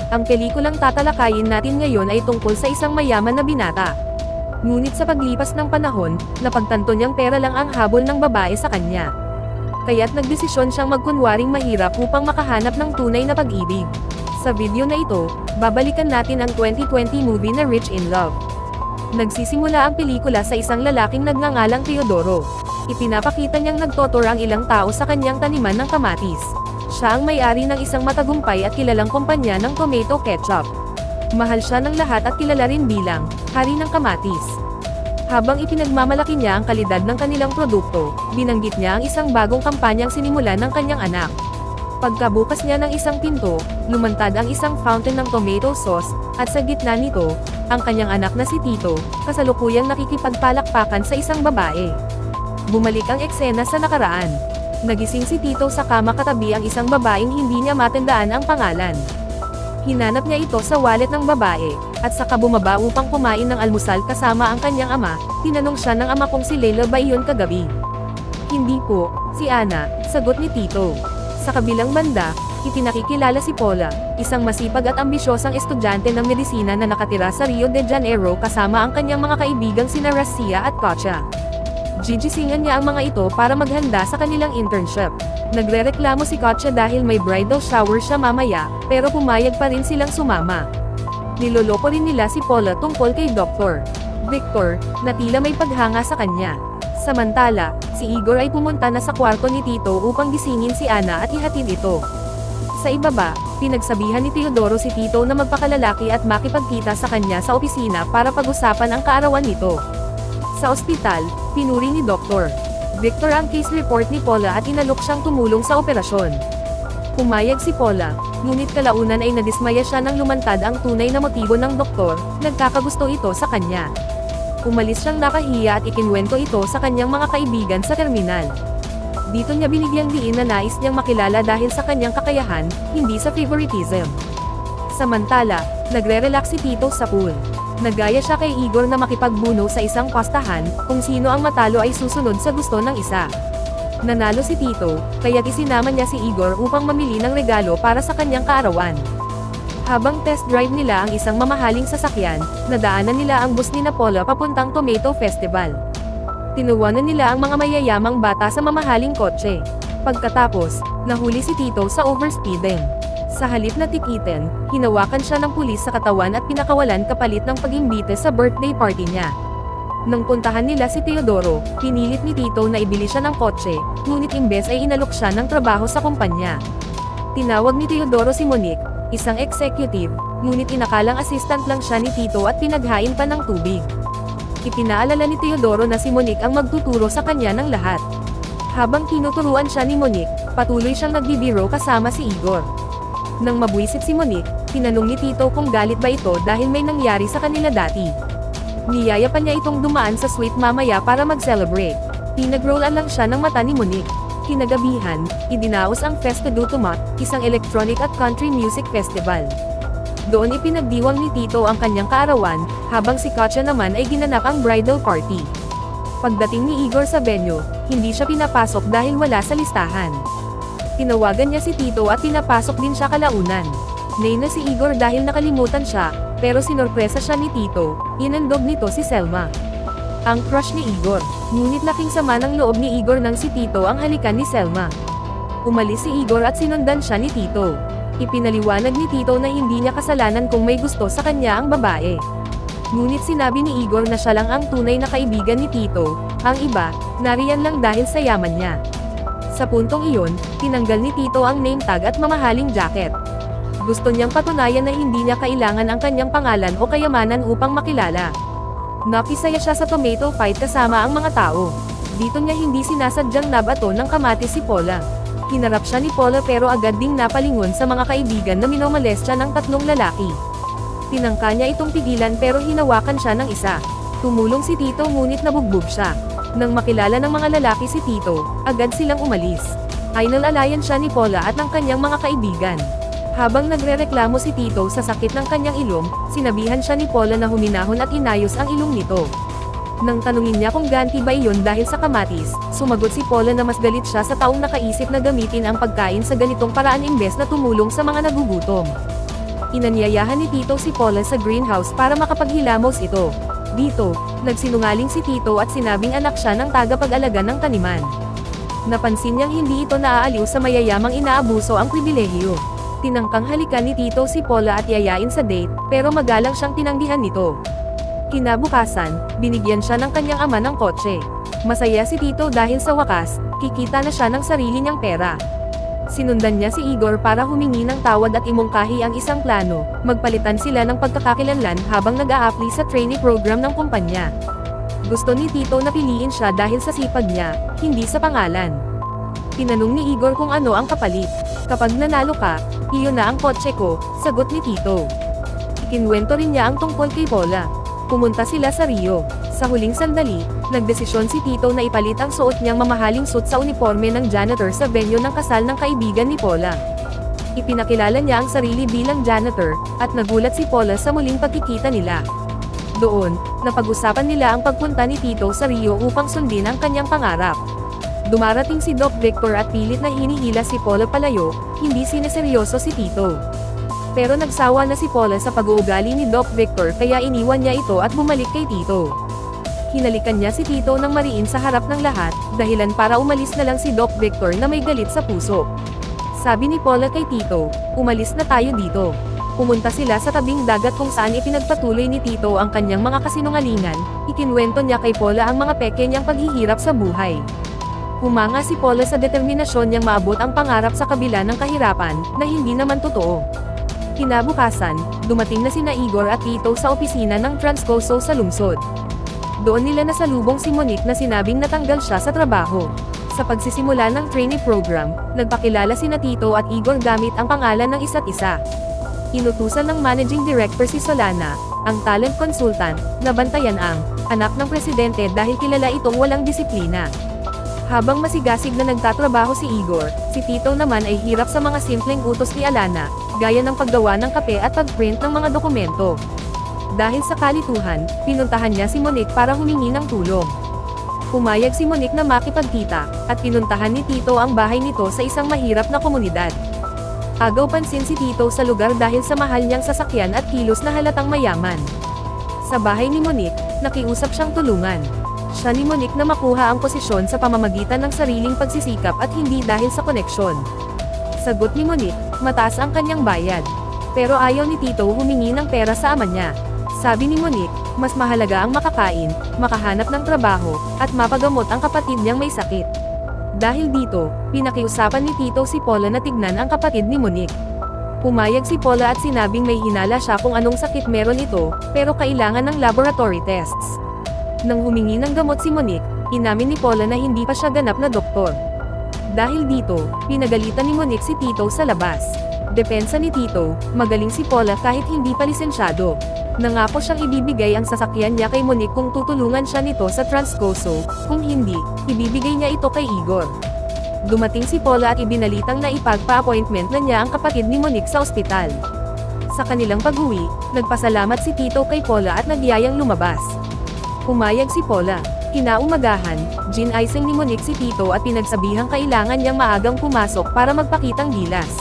Ang pelikulang tatalakayin natin ngayon ay tungkol sa isang mayaman na binata. Ngunit sa paglipas ng panahon, napagtanto niyang pera lang ang habol ng babae sa kanya. Kaya't nagdesisyon siyang magkunwaring mahirap upang makahanap ng tunay na pag-ibig. Sa video na ito, babalikan natin ang 2020 movie na Rich in Love. Nagsisimula ang pelikula sa isang lalaking nagngangalang Teodoro. Ipinapakita niyang nagtotor ang ilang tao sa kanyang taniman ng kamatis. Siya ang may-ari ng isang matagumpay at kilalang kumpanya ng tomato ketchup. Mahal siya ng lahat at kilala rin bilang hari ng kamatis. Habang ipinagmamalaki niya ang kalidad ng kanilang produkto, binanggit niya ang isang bagong kampanyang sinimulan ng kanyang anak. Pagkabukas niya ng isang pinto, lumantad ang isang fountain ng tomato sauce, at sa gitna nito, ang kanyang anak na si Tito, kasalukuyang nakikipagpalakpakan sa isang babae. Bumalik ang eksena sa nakaraan. Nagising si Tito sa kama katabi ang isang babaeng hindi niya matandaan ang pangalan. Hinanap niya ito sa wallet ng babae, at saka bumaba upang kumain ng almusal kasama ang kanyang ama. Tinanong siya ng ama kung si Leila ba iyon kagabi. Hindi po, si Ana, sagot ni Tito. Sa kabilang banda, ipinakikilala si Paula, isang masipag at ambisyosang estudyante ng medisina na nakatira sa Rio de Janeiro kasama ang kanyang mga kaibigang sina Racia at Katya. Gigisingan niya ang mga ito para maghanda sa kanilang internship. Nagrereklamo si Katya dahil may bridal shower siya mamaya, pero pumayag pa rin silang sumama. Niloloko rin nila si Paula tungkol kay Dr. Victor, na tila may paghanga sa kanya. Samantala, si Igor ay pumunta na sa kwarto ni Tito upang gisingin si Ana at ihatid ito. Sa ibaba, pinagsabihan ni Teodoro si Tito na magpakalalaki at makipagkita sa kanya sa opisina para pag-usapan ang kaarawan nito. Sa ospital, pinuri ni Dr. Victor ang case report ni Paula at inalok siyang tumulong sa operasyon. Pumayag si Paula, ngunit kalaunan ay nadismaya siya nang lumantad ang tunay na motibo ng doktor, nagkakagusto ito sa kanya. Umalis siyang nakahiya at ikinwento ito sa kanyang mga kaibigan sa terminal. Dito niya binigyang diin na nais niyang makilala dahil sa kanyang kakayahan, hindi sa favoritism. Samantala, nagre-relax si Tito sa pool. Nagaya siya kay Igor na makipagbuno sa isang pastahan, kung sino ang matalo ay susunod sa gusto ng isa. Nanalo si Tito, kaya't isinama niya si Igor upang mamili ng regalo para sa kanyang kaarawan. Habang test drive nila ang isang mamahaling sasakyan, nadaanan nila ang bus ni Paula papuntang Tomato Festival. Tinuwanan nila ang mga mayayamang bata sa mamahaling kotse. Pagkatapos, nahuli si Tito sa overspeeding. Sa halip na tikitin, hinawakan siya ng pulis sa katawan at pinakawalan kapalit ng pag-imbite sa birthday party niya. Nang puntahan nila si Teodoro, pinilit ni Tito na ibili siya ng kotse, ngunit imbes ay inalok siya ng trabaho sa kumpanya. Tinawag ni Teodoro si Monique, isang executive, ngunit inakalang assistant lang siya ni Tito at pinaghain pa ng tubig. Ipinaalala ni Teodoro na si Monique ang magtuturo sa kanya ng lahat. Habang tinuturuan siya ni Monique, patuloy siyang nagbibiro kasama si Igor. Nang mabwisit si Monique, tinanong ni Tito kung galit ba ito dahil may nangyari sa kanila dati. Niyaya pa niya itong dumaan sa suite mamaya para mag-celebrate. Pinag-rollan lang siya ng mata ni Monique. Kinagabihan, idinaos ang Festa do Tomat, isang electronic at country music festival. Doon ipinagdiwang ni Tito ang kanyang kaarawan, habang si Katya naman ay ginanap ang bridal party. Pagdating ni Igor sa venue, hindi siya pinapasok dahil wala sa listahan. Tinawagan niya si Tito at pinapasok din siya kalaunan. Nay na si Igor dahil nakalimutan siya, pero sinorpresa siya ni Tito, inandog nito si Selma. Ang crush ni Igor, ngunit laking sama ng loob ni Igor nang si Tito ang halikan ni Selma. Umalis si Igor at sinundan siya ni Tito. Ipinaliwanag ni Tito na hindi niya kasalanan kung may gusto sa kanya ang babae. Ngunit sinabi ni Igor na siya lang ang tunay na kaibigan ni Tito, ang iba, nariyan lang dahil sa yaman niya. Sa puntong iyon, tinanggal ni Tito ang name tag at mamahaling jacket. Gusto niyang patunayan na hindi niya kailangan ang kanyang pangalan o kayamanan upang makilala. Nakisaya siya sa tomato fight kasama ang mga tao. Dito niya hindi sinasadyang nabato ng kamatis si Paula. Hinarap siya ni Paula pero agad ding napalingon sa mga kaibigan na minomolestya ng tatlong lalaki. Tinangka niya itong pigilan pero hinawakan siya ng isa. Tumulong si Tito ngunit nabugbog siya. Nang makilala ng mga lalaki si Tito, agad silang umalis. Aynal-alayan siya ni Paula at ng kanyang mga kaibigan. Habang nagrereklamo si Tito sa sakit ng kanyang ilong, sinabihan siya ni Paula na huminahon at inayos ang ilong nito. Nang tanungin niya kung ganti ba iyon dahil sa kamatis, sumagot si Paula na mas galit siya sa taong nakaisip na gamitin ang pagkain sa ganitong paraan imbes na tumulong sa mga nagugutom. Inanyayahan ni Tito si Paula sa greenhouse para makapaghilamos ito. Dito, nagsinungaling si Tito at sinabing anak siya ng tagapag-alaga ng taniman. Napansin niyang hindi ito naaaliw sa mayayamang inaabuso ang pribilehiyo. Tinangkang halikan ni Tito si Paula at yayain sa date, pero magalang siyang tinanggihan nito. Kinabukasan, binigyan siya ng kanyang ama ng kotse. Masaya si Tito dahil sa wakas, kikita na siya ng sarili niyang pera. Sinundan niya si Igor para humingi ng tawad at imungkahi ang isang plano, magpalitan sila ng pagkakakilanlan habang nag-a-apply sa trainee program ng kumpanya. Gusto ni Tito na piliin siya dahil sa sipag niya, hindi sa pangalan. Tinanong ni Igor kung ano ang kapalit. Kapag nanalo ka, iyon na ang kotse ko, sagot ni Tito. Ikinwento rin niya ang tungkol kay Paula. Pumunta sila sa Rio. Sa huling sandali, nagdesisyon si Tito na ipalit ang suot niyang mamahaling suit sa uniforme ng janitor sa venue ng kasal ng kaibigan ni Paula. Ipinakilala niya ang sarili bilang janitor, at nagulat si Paula sa muling pagkikita nila. Doon, napag-usapan nila ang pagpunta ni Tito sa Rio upang sundin ang kanyang pangarap. Dumarating si Doc Victor at pilit na hinihila si Paula palayo, hindi sineseryoso si Tito. Pero nagsawa na si Paula sa pag-uugali ni Doc Victor kaya iniwan niya ito at bumalik kay Tito. Hinalikan niya si Tito ng mariin sa harap ng lahat, dahilan para umalis na lang si Doc Victor na may galit sa puso. Sabi ni Paula kay Tito, umalis na tayo dito. Pumunta sila sa tabing dagat kung saan ipinagpatuloy ni Tito ang kanyang mga kasinungalingan, ikinwento niya kay Paula ang mga peke niyang paghihirap sa buhay. Humanga si Paula sa determinasyon niyang maabot ang pangarap sa kabila ng kahirapan, na hindi naman totoo. Kinabukasan, dumating na sina Igor at Tito sa opisina ng Transcoso sa lungsod. Doon nila nasalubong si Monique na sinabing natanggal siya sa trabaho. Sa pagsisimula ng trainee program, nagpakilala sina Tito at Igor gamit ang pangalan ng isa't isa. Inutusan ng managing director si Solana, ang talent consultant, na bantayan ang anak ng presidente dahil kilala itong walang disiplina. Habang masigasig na nagtatrabaho si Igor, si Tito naman ay hirap sa mga simpleng utos ni Alana, gaya ng paggawa ng kape at pagprint ng mga dokumento. Dahil sa kalituhan, pinuntahan niya si Monique para humingi ng tulong. Pumayag si Monique na makipagkita, at pinuntahan ni Tito ang bahay nito sa isang mahirap na komunidad. Agaw pansin si Tito sa lugar dahil sa mahal niyang sasakyan at kilos na halatang mayaman. Sa bahay ni Monique, nakiusap siyang tulungan. Siya ni Monique na makuha ang posisyon sa pamamagitan ng sariling pagsisikap at hindi dahil sa koneksyon. Sagot ni Monique, mataas ang kanyang bayad. Pero ayaw ni Tito humingi ng pera sa ama niya. Sabi ni Monique, mas mahalaga ang makakain, makahanap ng trabaho, at mapagamot ang kapatid niyang may sakit. Dahil dito, pinakiusapan ni Tito si Paula na tignan ang kapatid ni Monique. Pumayag si Paula at sinabing may hinala siya kung anong sakit meron ito, pero kailangan ng laboratory tests. Nang humingi ng gamot si Monique, inamin ni Paula na hindi pa siya ganap na doktor. Dahil dito, pinagalitan ni Monique si Tito sa labas. Depensa ni Tito, magaling si Paula kahit hindi pa lisensyado. Nangako siyang ibibigay ang sasakyan niya kay Monique kung tutulungan siya nito sa Transcoso, kung hindi, ibibigay niya ito kay Igor. Dumating si Paula at ibinalitang na ipagpa-appointment na niya ang kapatid ni Monique sa ospital. Sa kanilang pag-uwi, nagpasalamat si Tito kay Paula at nagyayang lumabas. Pumayag si Paula. Kinaumagahan, gin-icing ni Monique si Tito at pinagsabihang kailangan niyang maagang pumasok para magpakitang gilas.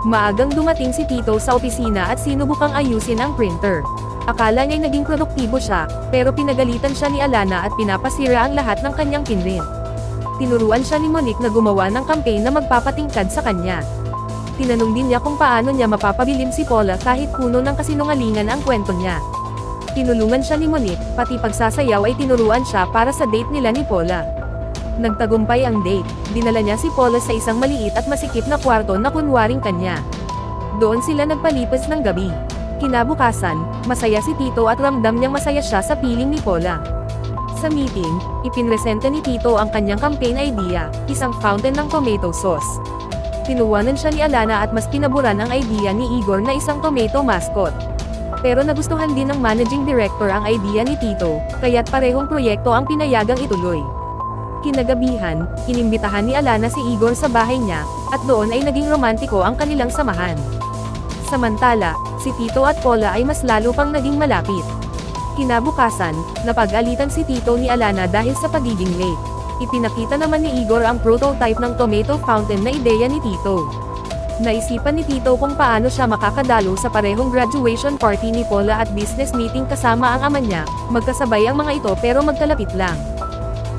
Maagang dumating si Tito sa opisina at sinubukang ayusin ang printer. Akala niya'y naging produktibo siya, pero pinagalitan siya ni Alana at pinapasira ang lahat ng kanyang pinrint. Tinuruan siya ni Monique na gumawa ng campaign na magpapatingkad sa kanya. Tinanong din niya kung paano niya mapapabilim si Paula kahit puno ng kasinungalingan ang kwento niya. Tinulungan siya ni Monique, pati pagsasayaw ay tinuruan siya para sa date nila ni Paula. Nagtagumpay ang date, dinala niya si Paula sa isang maliit at masikip na kwarto na kunwaring kanya. Doon sila nagpalipas ng gabi. Kinabukasan, masaya si Tito at ramdam niyang masaya siya sa piling ni Paula. Sa meeting, ipinresenta ni Tito ang kanyang campaign idea, isang fountain ng tomato sauce. Tinuwanan siya ni Alana at mas pinaburan ang idea ni Igor na isang tomato mascot. Pero nagustuhan din ng managing director ang idea ni Tito, kaya't parehong proyekto ang pinayagang ituloy. Kinagabihan, inimbitahan ni Alana si Igor sa bahay niya, at doon ay naging romantiko ang kanilang samahan. Samantala, si Tito at Paula ay mas lalo pang naging malapit. Kinabukasan, napag-alitan si Tito ni Alana dahil sa pagiging late. Ipinakita naman ni Igor ang prototype ng tomato fountain na ideya ni Tito. Naisipan ni Tito kung paano siya makakadalo sa parehong graduation party ni Paula at business meeting kasama ang ama niya, magkasabay ang mga ito pero magkalapit lang.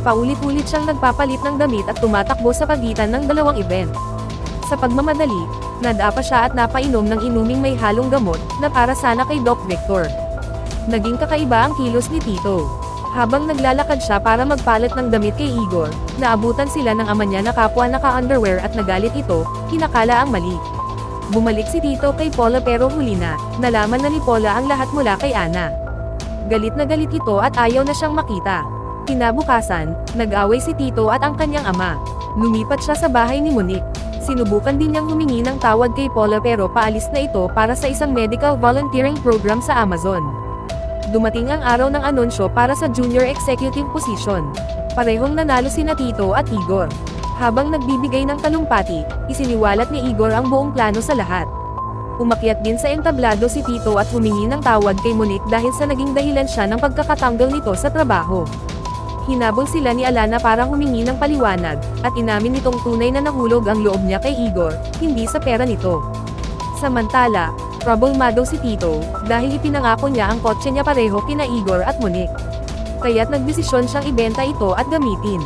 Paulit-ulit siyang nagpapalit ng damit at tumatakbo sa pagitan ng dalawang event. Sa pagmamadali, nadapa siya at napainom ng inuming may halong gamot, na para sana kay Doc Victor. Naging kakaiba ang kilos ni Tito. Habang naglalakad siya para magpalit ng damit kay Igor, naabutan sila ng ama niya na kapwa naka-underwear at nagalit ito, kinakala ang mali. Bumalik si Tito kay Paula pero huli na, nalaman na ni Paula ang lahat mula kay Ana. Galit na galit ito at ayaw na siyang makita. Kinabukasan, nag-away si Tito at ang kanyang ama. Lumipat siya sa bahay ni Monique. Sinubukan din niyang humingi ng tawad kay Paula pero paalis na ito para sa isang medical volunteering program sa Amazon. Dumating ang araw ng anunsyo para sa junior executive position. Parehong nanalo sina Tito at Igor. Habang nagbibigay ng talumpati, isiniwalat ni Igor ang buong plano sa lahat. Umakyat din sa entablado si Tito at humingi ng tawad kay Monique dahil sa naging dahilan siya ng pagkakatanggal nito sa trabaho. Hinabol sila ni Alana para humingi ng paliwanag, at inamin nitong tunay na nahulog ang loob niya kay Igor, hindi sa pera nito. Samantala, problemado si Tito, dahil ipinangako niya ang kotse niya pareho kina Igor at Monique. Kaya't nagdesisyon siyang ibenta ito at gamitin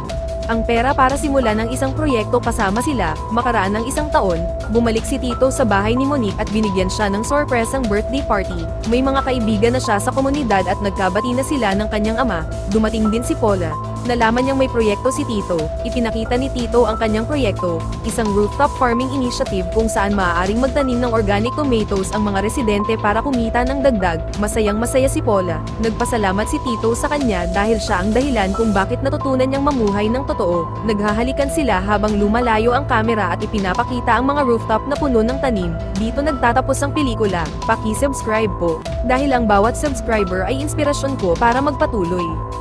ang pera para simulan ng isang proyekto kasama sila. Makaraan ng isang taon, bumalik si Tito sa bahay ni Monique at binigyan siya ng sorpresang birthday party. May mga kaibigan na siya sa komunidad at nagkabati na sila ng kanyang ama. Dumating din si Paula. Nalaman niyang may proyekto si Tito, ipinakita ni Tito ang kanyang proyekto, isang rooftop farming initiative kung saan maaaring magtanim ng organic tomatoes ang mga residente para kumita ng dagdag. Masayang masaya si Paula. Nagpasalamat si Tito sa kanya dahil siya ang dahilan kung bakit natutunan niyang mamuhay ng totoo. Naghahalikan sila habang lumalayo ang kamera at ipinapakita ang mga rooftop na puno ng tanim. Dito nagtatapos ang pelikula. Paki-subscribe po. Dahil ang bawat subscriber ay inspirasyon ko para magpatuloy.